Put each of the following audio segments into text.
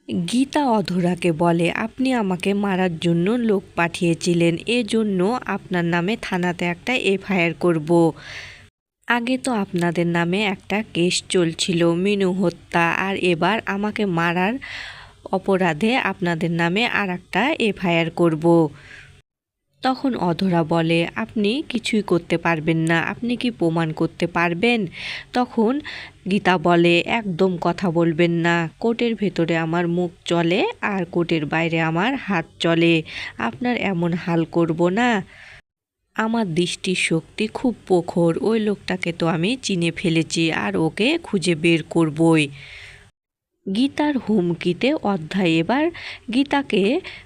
গীতা অধরাকে বলে, আপনি আমাকে মারার জন্য লোক পাঠিয়েছিলেন, এজন্য আপনার নামে থানাতে একটা এফআইআর করব। আগে তো আপনাদের নামে একটা কেস চলছিল মিনু হত্যা, আর এবার আমাকে মারার অপরাধে আপনাদের নামে আর একটা এফআইআর করব। তখন অধরা বলে, আপনি কিছুই করতে পারবেন না, আপনি কি প্রমাণ করতে পারবেন? তখন গীতা বলে, একদম কথা বলবেন না, কোর্টের ভেতরে আমার মুখ চলে আর কোর্টের বাইরে আমার হাত চলে, আপনার এমন হাল করব না। আমার দৃষ্টির শক্তি খুব প্রখর, ওই লোকটাকে তো আমি চিনে ফেলেছি আর ওকে খুঁজে বের করবই। গীতার হুমকিতে অধ্যায় এবার গীতাকে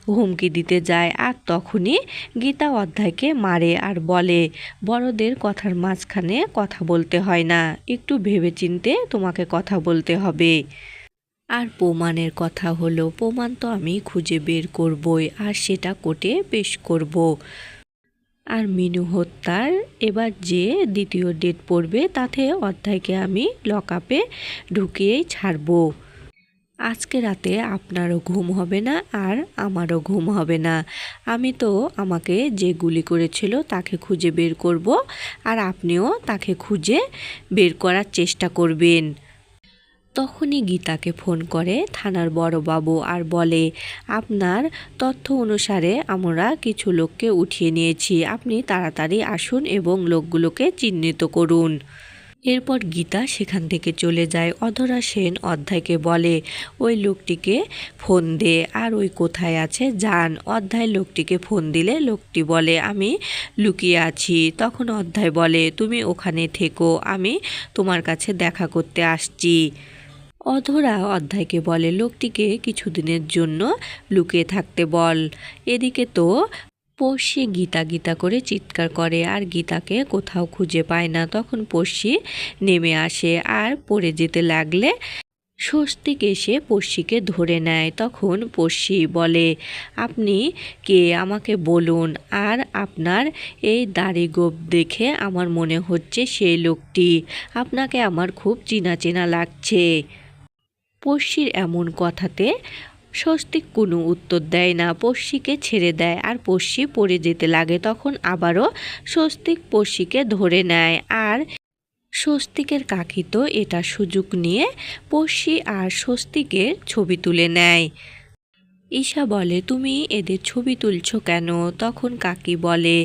হুমকি দিতে যায়, আর তখনই গীতা অধ্যায়কে মারে আর বলে, বড়দের কথার মাঝখানে কথা বলতে হয় না, একটু ভেবেচিন্তে তোমাকে কথা বলতে হবে। আর প্রমাণের কথা হলো, প্রমাণ তো আমি খুঁজে বের করবই, আর সেটা কোর্টে পেশ করব। আর মিনু হত্যার এবার যে দ্বিতীয় ডেট পড়বে তাতে অধ্যায়কে আমি লকআপে ঢুকিয়েই ছাড়বো। আজকে রাতে আপনারও ঘুম হবে না আর আমারও ঘুম হবে না। আমি তো আমাকে যে গুলি করেছিল তাকে খুঁজে বের করব, আর আপনিও তাকে খুঁজে বের করার চেষ্টা করবেন। তখনই গীতাকে ফোন করে থানার বড়বাবু আর বলে, আপনার তথ্য অনুসারে আমরা কিছু লোককে উঠিয়ে নিয়েছি, আপনি তাড়াতাড়ি আসুন এবং লোকগুলোকে চিহ্নিত করুন। এরপর গীতা সেখান থেকে চলে যায়। অধরা সেন অধ্যায়কে বলে, ওই লোকটিকে ফোন দে, আর ওই কোথায় আছে জান। অধ্যায় লোকটিকে ফোন দিলে লোকটি বলে, আমি লুকিয়ে আছি। তখন অধ্যায় বলে, তুমি ওখানে থেকো, আমি তোমার কাছে দেখা করতে আসছি। অধরা অধ্যায়কে বলে, লোকটিকে কিছুদিনের জন্য লুকিয়ে থাকতে বল। এদিকে তো পড়শি গীতা গীতা করে চিৎকার করে আর গীতাকে কোথাও খুঁজে পায় না। তখন পড়শি নেমে আসে আর পড়ে যেতে লাগলে স্বস্তিক এসে পড়শিকে ধরে নেয়। তখন পড়শি বলে, আপনি কে আমাকে বলুন, আর আপনার এই দাড়ি গোঁফ দেখে আমার মনে হচ্ছে সেই লোকটি, আপনাকে আমার খুব চেনা চেনা লাগছে। পড়শির এমন কথাতে স্বস্তিক কোনো উত্তর দেয় না, পড়শিকে ছেড়ে দেয় আর পড়শি পড়ে যেতে লাগে। তখন আবারও স্বস্তিক পড়শিকে ধরে নেয়, আর স্বস্তিকের কাকি তো এটা সুযোগ নিয়ে পড়শি আর স্বস্তিকের ছবি তুলে নেয়। ঈশা বলে, তুমি এদের ছবি তুলছো কেন? তখন কাকি বলে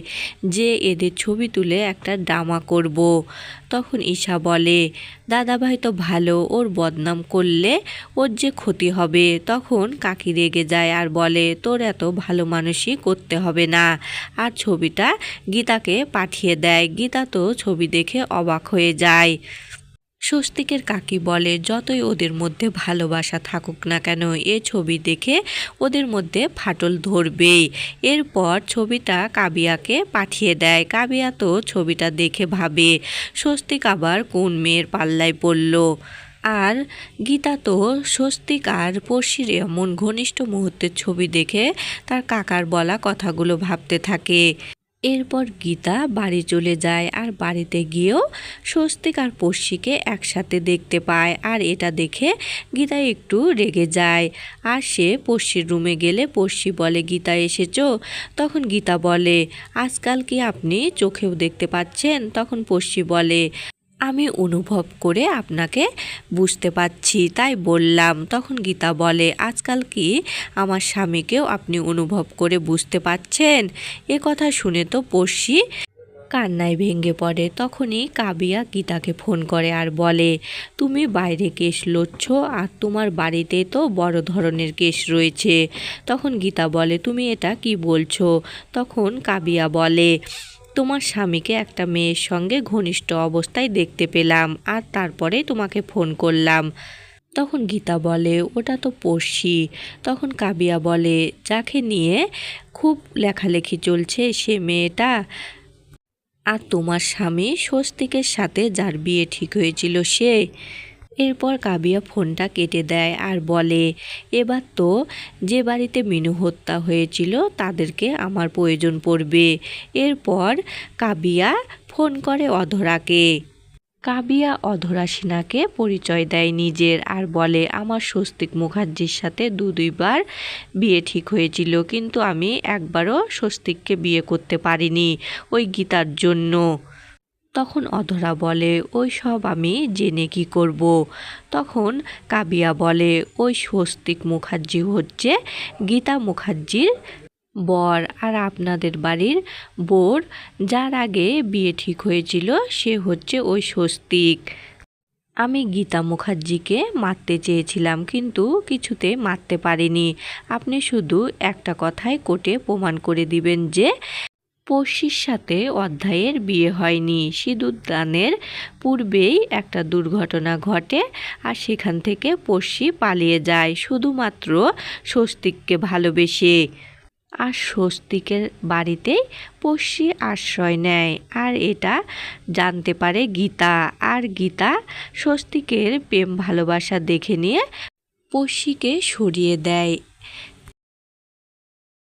যে এদের ছবি তুলে একটা ড্রামা করব। তখন ঈশা বলে, দাদাভাই তো ভালো, ওর বদনাম করলে ওর যে ক্ষতি হবে। তখন কাকি রেগে যায় আর বলে, তোর এত ভালো মানুষই করতে হবে না। আর ছবিটা গীতাকে পাঠিয়ে দেয়। গীতা তো ছবি দেখে অবাক হয়ে যায়। স্বস্তিকের কাকি বলে, যতই ওদের মধ্যে ভালোবাসা থাকুক না কেন, এ ছবি দেখে ওদের মধ্যে ফাটল ধরবেই। এরপর ছবিটা কাবিয়াকে পাঠিয়ে দেয়। কাবিয়া তো ছবিটা দেখে ভাবে, স্বস্তিক আবার কোন মেয়ের পাল্লায় পড়ল। আর গীতা তো স্বস্তিক আর পড়শির এমন ঘনিষ্ঠ মুহূর্তের ছবি দেখে তার কাকার বলা কথাগুলো ভাবতে থাকে। এরপর গীতা বাড়ি চলে যায়, আর বাড়িতে গিয়েও স্বস্তিক আর পড়শিকে একসাথে দেখতে পায়। আর এটা দেখে গীতা একটু রেগে যায়, আর সে পড়শির রুমে গেলে পড়শি বলে, গীতা এসেছো? তখন গীতা বলে, আজকাল কি আপনি চোখেও দেখতে পাচ্ছেন? তখন পড়শি বলে, আমি অনুভব করে আপনাকে বুঝতে পারছি তাই বললাম। তখন গীতা বলে, আজকাল কি আমার স্বামীকেও আপনি অনুভব করে বুঝতে পারছেন? এ কথা শুনে তো পড়শি কান্নায় ভেঙে পড়ে। তখনই কাবিয়া গীতাকে ফোন করে আর বলে, তুমি বাইরে কেস লড়ছ আর তোমার বাড়িতে তো বড় ধরনের কেস রয়েছে। তখন গীতা বলে, তুমি এটা কি বলছো? তখন কাবিয়া বলে, তোমার স্বামীকে একটা মেয়ের সঙ্গে ঘনিষ্ঠ অবস্থায় দেখতে পেলাম, আর তারপরে তোমাকে ফোন করলাম। তখন গীতা বলে, ওটা তো পড়শি। তখন কাবিয়া বলে, যাকে নিয়ে খুব লেখালেখি চলছে সে মেয়েটা, আর তোমার স্বামী স্বস্তিকের সাথে যার বিয়ে ঠিক হয়েছিল সে। এরপর কাবিয়া ফোনটা কেটে দেয় আর বলে, এবার তো যে বাড়িতে মিনু হত্যা হয়েছিল তাদেরকে আমার প্রয়োজন পড়বে। এরপর কাবিয়া ফোন করে অধরাকে। কাবিয়া অধরা সিনহাকে পরিচয় দেয় নিজের আর বলে, আমার স্বস্তিক মুখার্জির সাথে দুইবার বিয়ে ঠিক হয়েছিল, কিন্তু আমি একবারও স্বস্তিককে বিয়ে করতে পারিনি ওই গীতার জন্য। তখন অধরা বলে, ওই সব আমি জেনে কি করব। তখন কাবিয়া বলে, ওই স্বস্তিক মুখার্জি হচ্ছে গীতা মুখার্জির বর, আর আপনাদের বাড়ির বোর যার আগে বিয়ে ঠিক হয়েছিল সে হচ্ছে ওই স্বস্তিক। আমি গীতা মুখার্জিকে মারতে চেয়েছিলাম, কিন্তু কিছুতে মারতে পারিনি। আপনি শুধু একটা কথাই কোর্টে প্রমাণ করে দিবেন যে পড়শির সাথে অধ্যায়ের বিয়ে হয়নি। সিঁদুরদানের পূর্বেই একটা দুর্ঘটনা ঘটে, আর সেখান থেকে পড়শি পালিয়ে যায় শুধুমাত্র স্বস্তিককে ভালোবেসে। আর স্বস্তিকের বাড়িতেই পড়শি আশ্রয় নেয়, আর এটা জানতে পারে গীতা। আর গীতা স্বস্তিকের প্রেম ভালোবাসা দেখে নিয়ে পড়শিকে সরিয়ে দেয়।